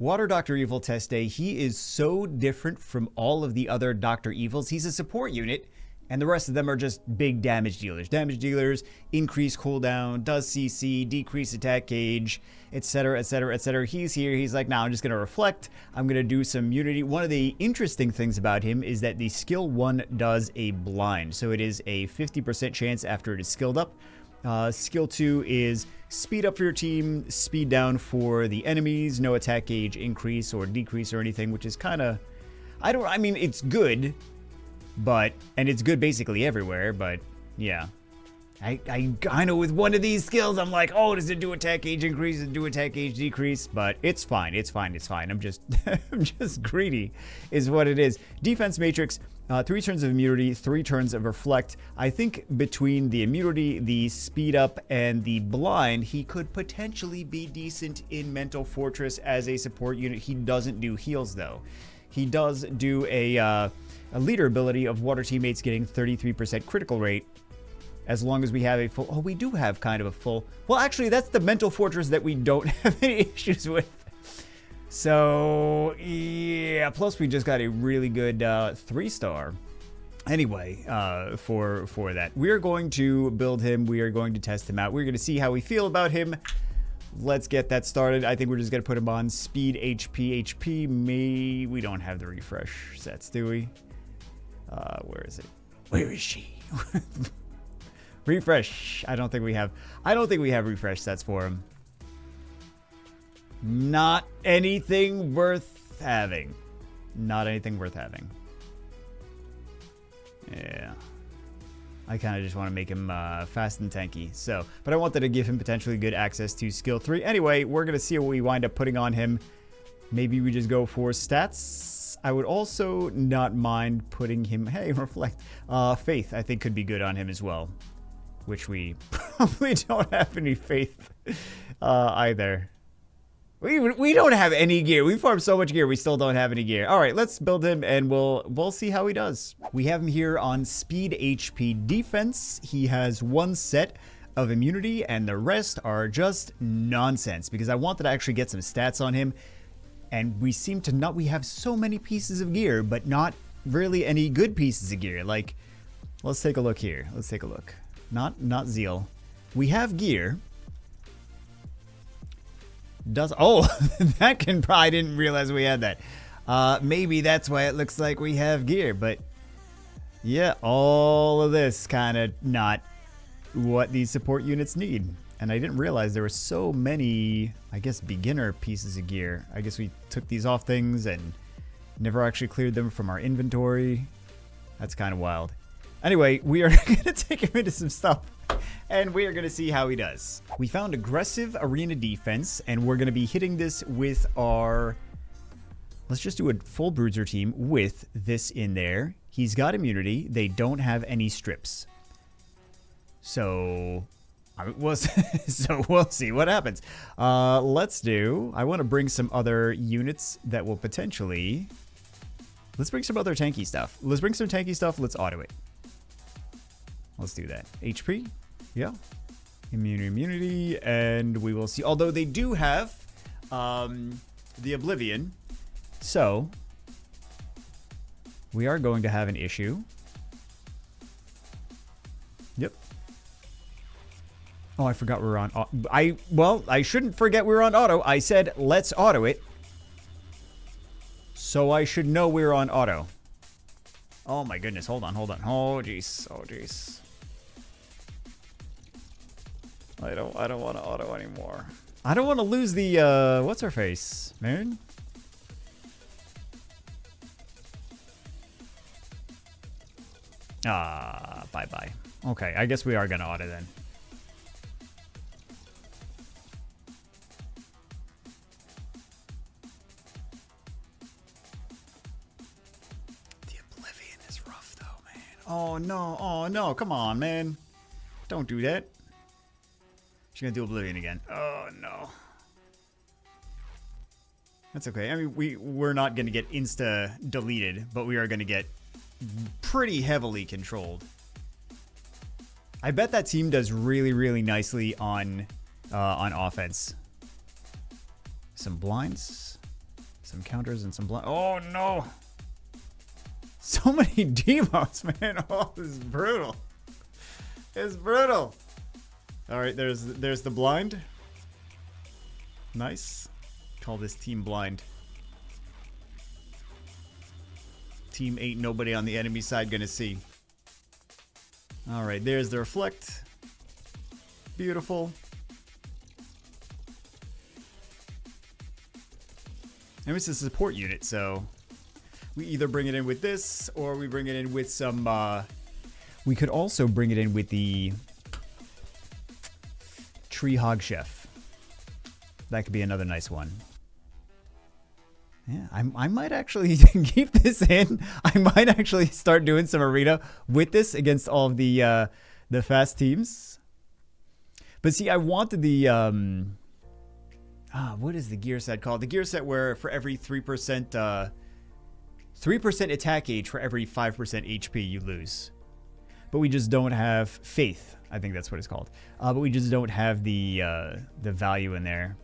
Water Dr. Evil test day. He is so different from all of the other Dr. Evils. He's a support unit, and the rest of them are just big damage dealers. Damage dealers, increase cooldown, does CC, decrease attack gauge, etc., etc., etc. He's here. He's like, nah, I'm just going to reflect. I'm going to do some immunity. One of the interesting things about him is that the skill 1 does a blind. So it is a 50% chance after it is skilled up. Skill 2 is speed up for your team, speed down for the enemies, no attack gauge increase or decrease or anything, which is kind of, I mean, it's good, but, and it's good basically everywhere, but yeah. I kind of, with one of these skills, I'm like, oh, does it do attack gauge increase? Does it do attack gauge decrease? But it's fine, it's fine, it's fine. I'm just, I'm just greedy, is what it is. Defense matrix, 3 turns of immunity, 3 turns of reflect. I think between the immunity, the speed up, and the blind, he could potentially be decent in Mental Fortress as a support unit. He doesn't do heals though. He does do a leader ability of water teammates getting 33% critical rate. As long as we have a full... Oh, we do have kind of a full... Well, actually, that's the Mental Fortress that we don't have any issues with. So, yeah. Plus, we just got a really good 3-star. Anyway, for that. We are going to build him. We are going to test him out. We're going to see how we feel about him. Let's get that started. I think we're just going to put him on speed, HP. We don't have the refresh sets, do we? Where is it? Where is she? Refresh. I don't think we have refresh sets for him. Not anything worth having. Not anything worth having. Yeah. I kind of just want to make him fast and tanky. So, but I wanted to give him potentially good access to skill 3. Anyway, we're going to see what we wind up putting on him. Maybe we just go for stats. I would also not mind putting him... Hey, reflect. Faith, I think, could be good on him as well. Which we probably don't have any faith either. We don't have any gear. We farmed so much gear, we still don't have any gear. All right, let's build him, and we'll see how he does. We have him here on speed, HP, defense. He has 1 set of immunity, and the rest are just nonsense, because I wanted to actually get some stats on him, and we seem to not... We have so many pieces of gear, but not really any good pieces of gear. Like, let's take a look here. Let's take a look. Not Zeal. We have gear. Oh, that can... I didn't realize we had that. Maybe that's why it looks like we have gear, but yeah, all of this kind of not what these support units need. And I didn't realize there were so many, I guess, beginner pieces of gear. I guess we took these off things and never actually cleared them from our inventory. That's kind of wild. Anyway, we are going to take him into some stuff, and we are going to see how he does. We found aggressive arena defense, and we're going to be hitting this with our... Let's just do a full bruiser team with this in there. He's got immunity. They don't have any strips. So... we'll see what happens. Let's do... I want to bring some other units that will potentially... Let's bring some other tanky stuff. Let's bring some tanky stuff. Let's auto it. Let's do that. HP. Yeah. Immunity. And we will see. Although they do have the Oblivion. So we are going to have an issue. Yep. Oh, I forgot we were on... Well, I shouldn't forget we were on auto. I said, let's auto it. So I should know we're on auto. Oh my goodness. Hold on. Oh, jeez. Oh, jeez. I don't want to auto anymore. I don't want to lose the, what's her face? Man? Bye-bye. Okay, I guess we are going to auto then. The Oblivion is rough though, man. Oh no, come on, man. Don't do that. She's gonna do Oblivion again. Oh no. That's okay. I mean, we're not gonna get insta deleted, but we are gonna get pretty heavily controlled. I bet that team does really, really nicely on offense. Some blinds. Some counters and some blind. Oh no! So many demos, man. Oh, this is brutal. It's brutal. All right, there's the blind. Nice. Call this team blind. Team ain't nobody on the enemy side gonna see. All right, there's the reflect. Beautiful. And it's a support unit, so we either bring it in with this or we bring it in with some. We could also bring it in with the Tree Hog Chef. That could be another nice one. Yeah, I might actually keep this in. I might actually start doing some arena with this against all of the fast teams. But see, I wanted the what is the gear set called? The gear set where for every 3% 3% attack gauge for every 5% HP you lose. But we just don't have faith. I think that's what it's called. But we just don't have the value in there.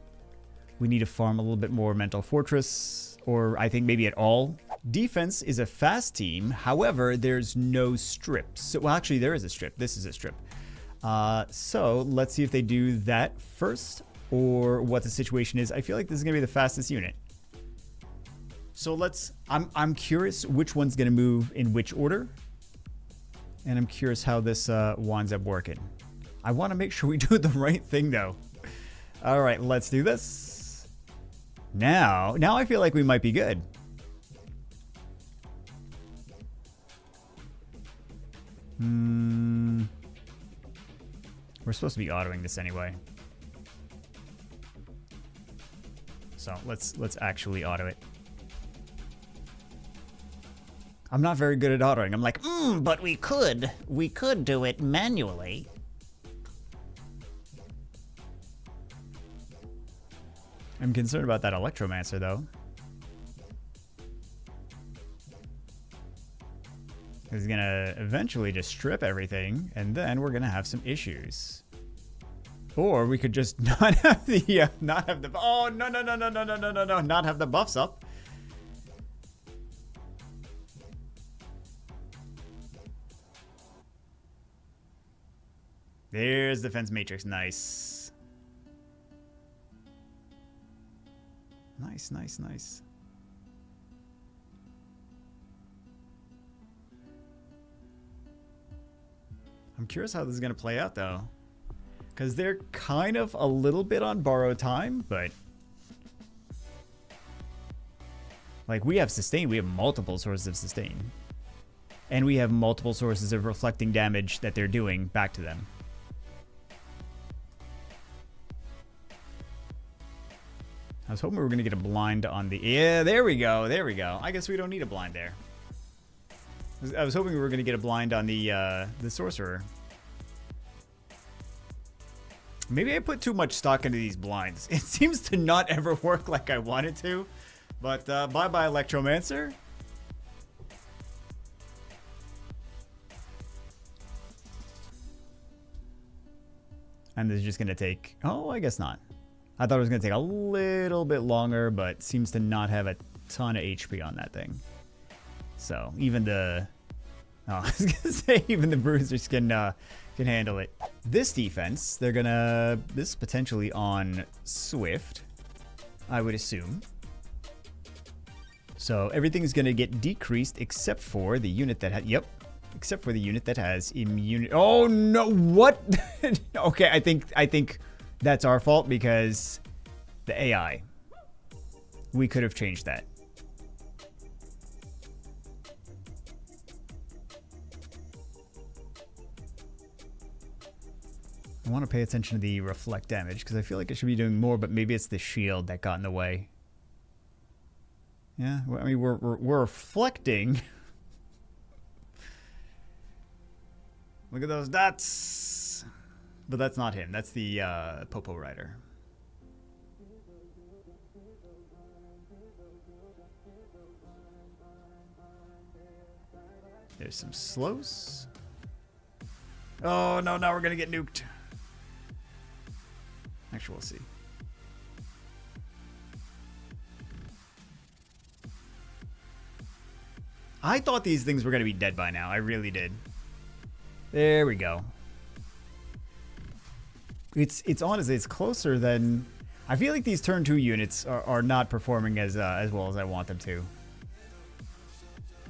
We need to farm a little bit more Mental Fortress, or I think maybe at all. Defense is a fast team. However, there's no strips. So, well, actually, there is a strip. This is a strip. So let's see if they do that first, or what the situation is. I feel like this is gonna be the fastest unit. So let's. I'm curious which one's gonna move in which order, and I'm curious how this winds up working. I want to make sure we do the right thing, though. All right, let's do this. Now I feel like we might be good. We're supposed to be autoing this anyway. So let's actually auto it. I'm not very good at autoing. I'm like, but we could do it manually. I'm concerned about that Electromancer, though. He's gonna eventually just strip everything, and then we're gonna have some issues. Or we could just not have the oh no, not have the buffs up. There's Defense Matrix. Nice. Nice. I'm curious how this is going to play out, though. Because they're kind of a little bit on borrowed time, but... like, we have sustain. We have multiple sources of sustain. And we have multiple sources of reflecting damage that they're doing back to them. I was hoping we were going to get a blind on the... yeah, there we go. I guess we don't need a blind there. I was hoping we were going to get a blind on the sorcerer. Maybe I put too much stock into these blinds. It seems to not ever work like I want it to. But bye-bye, Electromancer. And this is just going to take... oh, I guess not. I thought it was going to take a little bit longer, but seems to not have a ton of HP on that thing. So even the... oh, I was going to say even the bruisers can handle it. This defense, they're going to... this potentially on Swift, I would assume. So everything's going to get decreased except for the unit that had... yep. Except for the unit that has immunity. Oh, no. What? Okay, I think that's our fault because the AI. We could have changed that. I want to pay attention to the reflect damage because I feel like it should be doing more, but maybe it's the shield that got in the way. Yeah, I mean, we're reflecting. Look at those dots. But that's not him. That's the Popo Rider. There's some slows. Oh, no, now we're going to get nuked. Actually, we'll see. I thought these things were going to be dead by now. I really did. There we go. It's honestly, it's closer than... I feel like these turn 2 units are not performing as well as I want them to.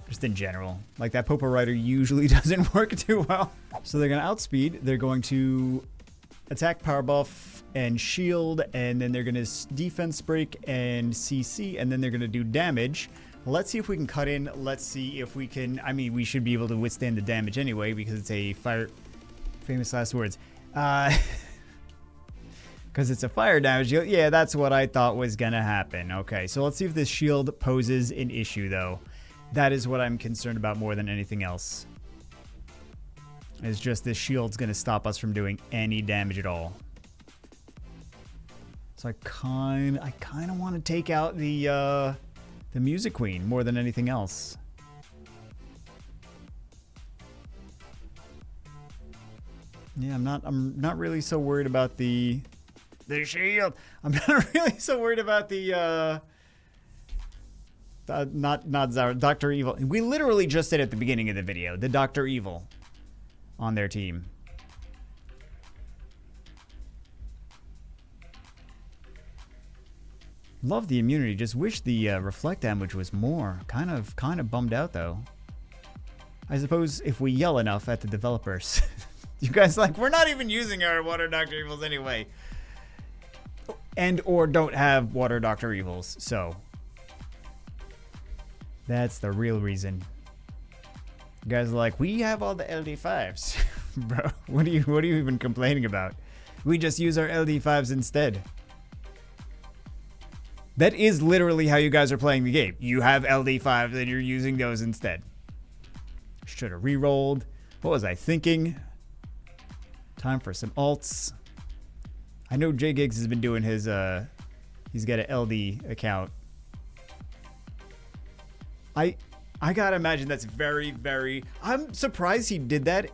Just in general. Like, that Popo Rider usually doesn't work too well. So they're going to outspeed. They're going to attack, power buff, and shield. And then they're going to defense break and CC. And then they're going to do damage. Let's see if we can cut in. Let's see if we can... I mean, we should be able to withstand the damage anyway because it's a fire... Famous last words. Because it's a fire damage shield. Yeah, that's what I thought was going to happen. Okay, so let's see if this shield poses an issue, though. That is what I'm concerned about more than anything else. It's just this shield's going to stop us from doing any damage at all. So I kind of want to take out the Music Queen more than anything else. Yeah, I'm not really so worried about the shield. I'm not really so worried about the not Dr. Evil. We literally just said at the beginning of the video, the Dr. Evil on their team. Love the immunity. Just wish the reflect damage was more. Kind of bummed out though. I suppose if we yell enough at the developers, you guys like, we're not even using our Water Dr. Evils anyway. And or don't have Water Dr. Evils, so that's the real reason. You guys are like, we have all the LD5s. Bro, what are you even complaining about? We just use our LD5s instead. That is literally how you guys are playing the game. You have LD5s and you're using those instead. Should have re-rolled. What was I thinking? Time for some alts. I know J Gigs has been doing his, he's got an LD account. I gotta imagine that's very, very... I'm surprised he did that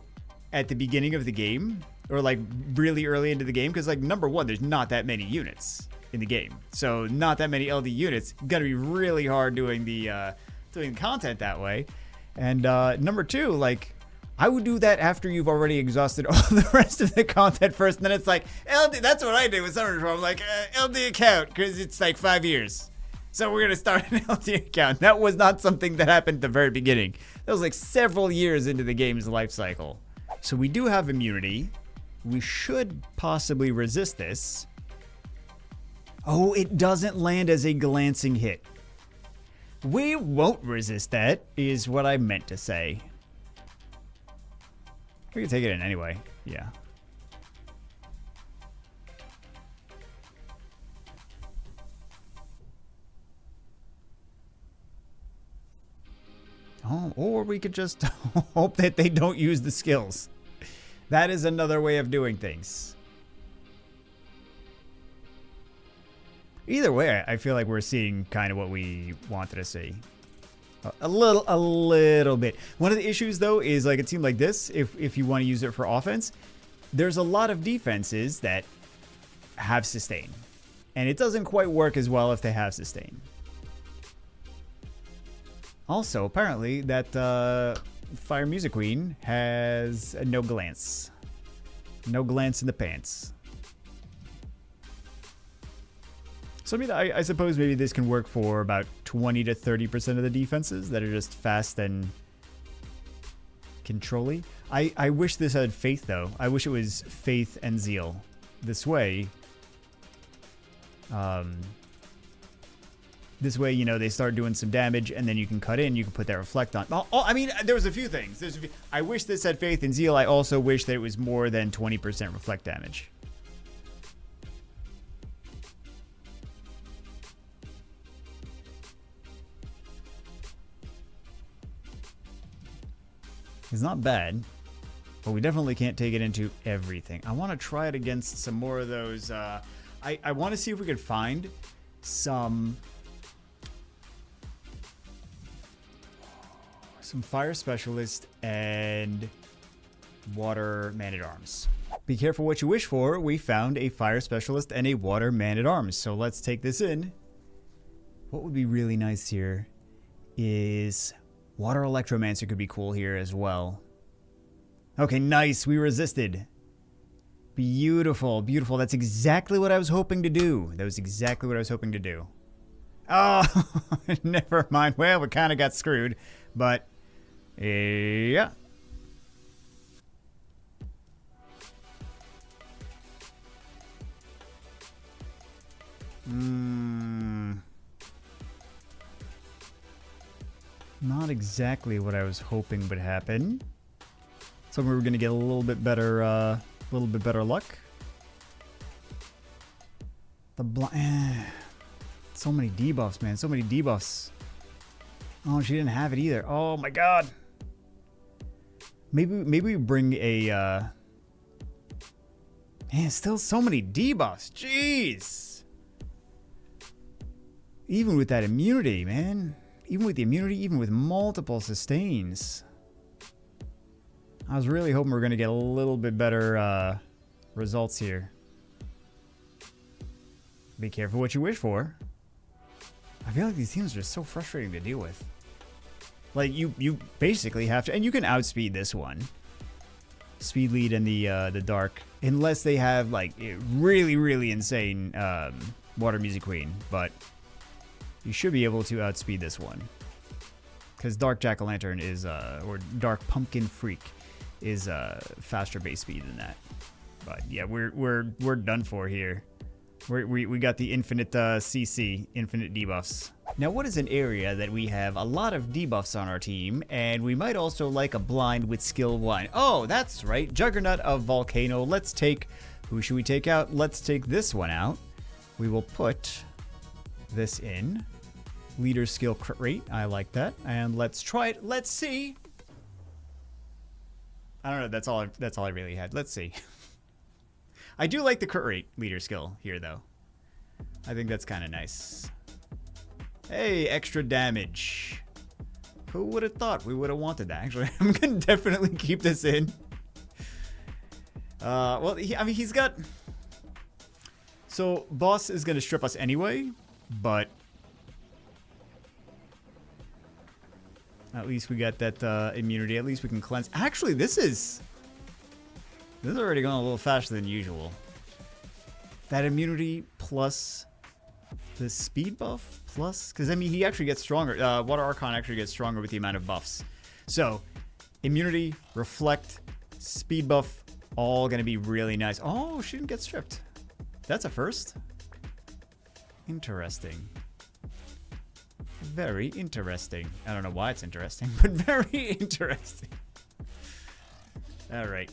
at the beginning of the game. Or like really early into the game. Because like number one, there's not that many units in the game. So not that many LD units. Gotta be really hard doing the content that way. And number two, like... I would do that after you've already exhausted all the rest of the content first. And then it's like, LD, that's what I did with Summer Patrol. I'm like, LD account, because it's like 5 years. So we're going to start an LD account. That was not something that happened at the very beginning. That was like several years into the game's life cycle. So we do have immunity. We should possibly resist this. Oh, it doesn't land as a glancing hit. We won't resist that, is what I meant to say. We can take it in anyway. Yeah. Oh, or we could just hope that they don't use the skills. That is another way of doing things. Either way, I feel like we're seeing kind of what we wanted to see. A little bit. One of the issues, though, is like it seemed like this. If you want to use it for offense, there's a lot of defenses that have sustain. And it doesn't quite work as well if they have sustain. Also, apparently, that Fire Music Queen has no glance. No glance in the pants. So I mean, I suppose maybe this can work for about 20 to 30% of the defenses that are just fast and controlly. I wish this had Faith, though. I wish it was Faith and Zeal. This way, you know, they start doing some damage, and then you can cut in, you can put that reflect on. Oh, I mean, there was a few things. I wish this had Faith and Zeal. I also wish that it was more than 20% reflect damage. It's not bad, but we definitely can't take it into everything. I want to try it against some more of those. I want to see if we could find some fire specialist and water man-at-arms. Be careful what you wish for. We found a fire specialist and a water man-at-arms. So let's take this in. What would be really nice here is Water Electromancer could be cool here as well. Okay, nice. We resisted. Beautiful, beautiful. That's exactly what I was hoping to do. That was exactly what I was hoping to do. Oh, never mind. Well, we kind of got screwed, but yeah. Not exactly what I was hoping would happen. So we were going to get a little bit better luck. So many debuffs, man. So many debuffs. Oh, she didn't have it either. Oh my god. Maybe we bring a man, still so many debuffs. Jeez. Even with that immunity, man. Even with the immunity, even with multiple sustains. I was really hoping we were going to get a little bit better results here. Be careful what you wish for. I feel like these teams are just so frustrating to deal with. Like, you basically have to... And you can outspeed this one. Speed lead and the dark. Unless they have, like, really, really insane Water Music Queen. But you should be able to outspeed this one. Because Dark Jack-o'-lantern is... or Dark Pumpkin Freak is faster base speed than that. But, yeah, we're done for here. We got the infinite CC, infinite debuffs. Now, what is an area that we have a lot of debuffs on our team, and we might also like a blind with skill 1? Oh, that's right, Juggernaut of Volcano. Let's take, who should we take out? Let's take this one out. We will put this in. Leader skill crit rate, I like that. And let's try it, let's see. I don't know, that's all I really had. Let's see. I do like the crit rate leader skill here, though. I think that's kind of nice. Hey, extra damage. Who would have thought we would have wanted that? Actually, I'm going to definitely keep this in. Well, I mean, he's got... So, boss is going to strip us anyway, but... At least we got that immunity. At least we can cleanse. Actually, this is already going a little faster than usual. That immunity plus the speed buff plus... Because, I mean, he actually gets stronger. Water Archon actually gets stronger with the amount of buffs. So, immunity, reflect, speed buff, all going to be really nice. Oh, she didn't get stripped. That's a first. Interesting. Very interesting. I don't know why it's interesting, but very interesting. All right.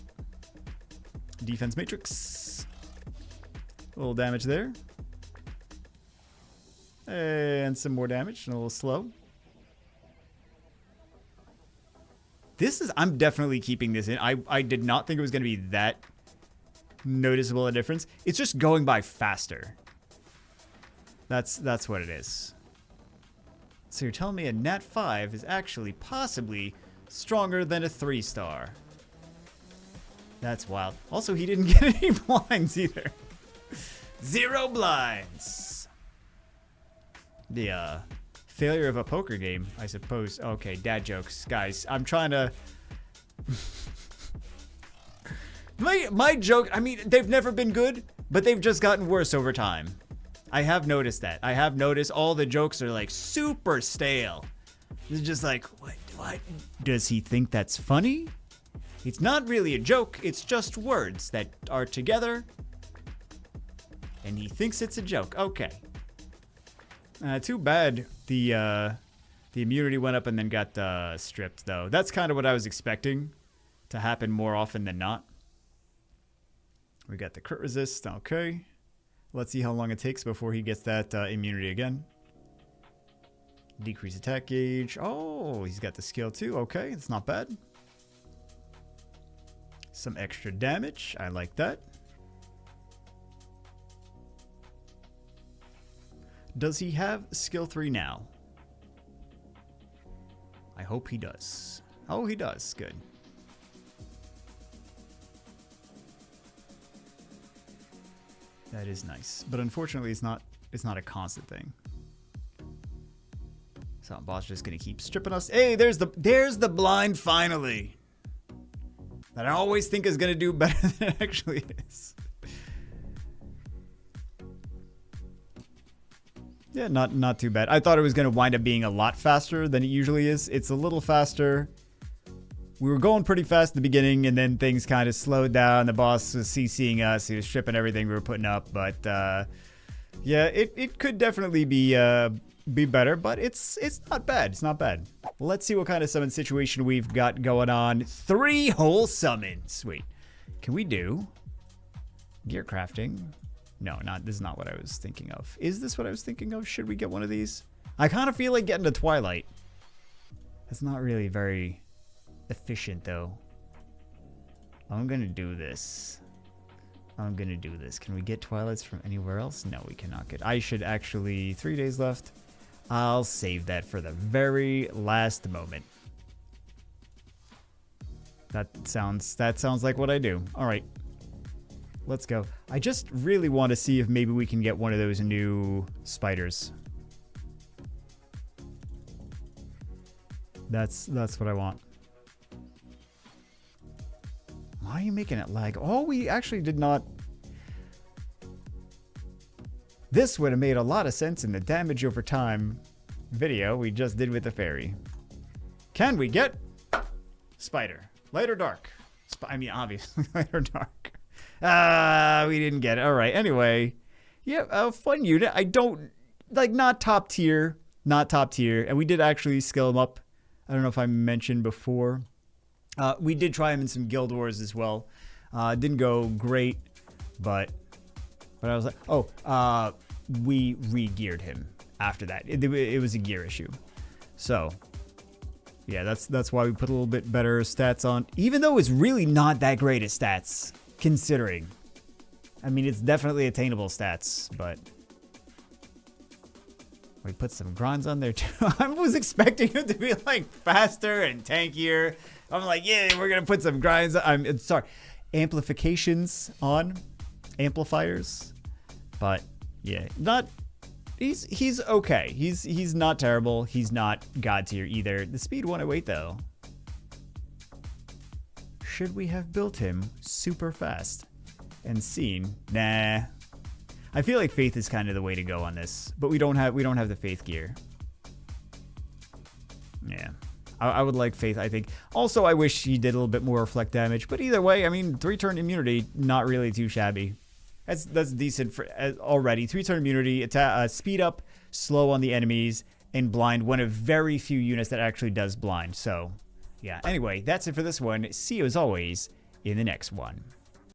Defense matrix. A little damage there. And some more damage. And a little slow. This is... I'm definitely keeping this in. I did not think it was going to be that noticeable a difference. It's just going by faster. That's what it is. So you're telling me a Nat 5 is actually possibly stronger than a 3-star. That's wild. Also, he didn't get any blinds either. 0 blinds. The failure of a poker game, I suppose. Okay, dad jokes. Guys, I'm trying to... my joke, I mean, they've never been good, but they've just gotten worse over time. I have noticed that. I have noticed all the jokes are like super stale. It's just like, what? Does he think that's funny? It's not really a joke. It's just words that are together. And he thinks it's a joke. Okay. Too bad the immunity went up and then got stripped, though. That's kind of what I was expecting to happen more often than not. We got the crit resist. Okay. Let's see how long it takes before he gets that immunity again. Decrease attack gauge. Oh, he's got the skill too. Okay, it's not bad. Some extra damage. I like that. Does he have skill 3 now? I hope he does. Oh, he does. Good. That is nice, but unfortunately, it's not a constant thing. So boss just gonna keep stripping us. Hey, there's the blind finally. That I always think is gonna do better than it actually is. Yeah, not too bad. I thought it was gonna wind up being a lot faster than it usually is. It's a little faster. We were going pretty fast at the beginning, and then things kind of slowed down. The boss was CCing us. He was stripping everything we were putting up. But yeah, it could definitely be better, but it's not bad. It's not bad. Let's see what kind of summon situation we've got going on. 3 whole summons. Wait, can we do gear crafting? No, this is not what I was thinking of. Is this what I was thinking of? Should we get one of these? I kind of feel like getting to Twilight. That's not really very efficient, though. I'm gonna do this. Can we get Twilights from anywhere else? No, we cannot get. I should actually. 3 days left. I'll save that for the very last moment. That sounds like what I do. All right. Let's go. I just really want to see if maybe we can get one of those new spiders. That's what I want. Why are you making it lag? Oh, we actually did not. This would have made a lot of sense in the damage over time video we just did with the fairy. Can we get spider? Light or dark? I mean, obviously, light or dark. We didn't get it. All right. Anyway, yeah, a fun unit. I don't like, not top tier, and we did actually scale him up. I don't know if I mentioned before. We did try him in some Guild Wars as well. Didn't go great, but I was like, we re-geared him after that. It was a gear issue. So, yeah, that's why we put a little bit better stats on, even though it's really not that great at stats, considering. I mean, it's definitely attainable stats, but we put some grinds on there too. I was expecting him to be like faster and tankier. I'm like, yeah, we're gonna put some grinds. I'm sorry, amplifications on, amplifiers, but yeah, not. He's okay. He's not terrible. He's not god tier either. The speed 108 though. Should we have built him super fast and seen? Nah. I feel like Faith is kind of the way to go on this, but we don't have the Faith gear. Yeah. I would like Faith, I think. Also, I wish he did a little bit more reflect damage, but either way, I mean, 3-turn immunity, not really too shabby. That's decent for already. 3-turn immunity, speed up, slow on the enemies, and blind. One of very few units that actually does blind. So, yeah. Anyway, that's it for this one. See you as always in the next one.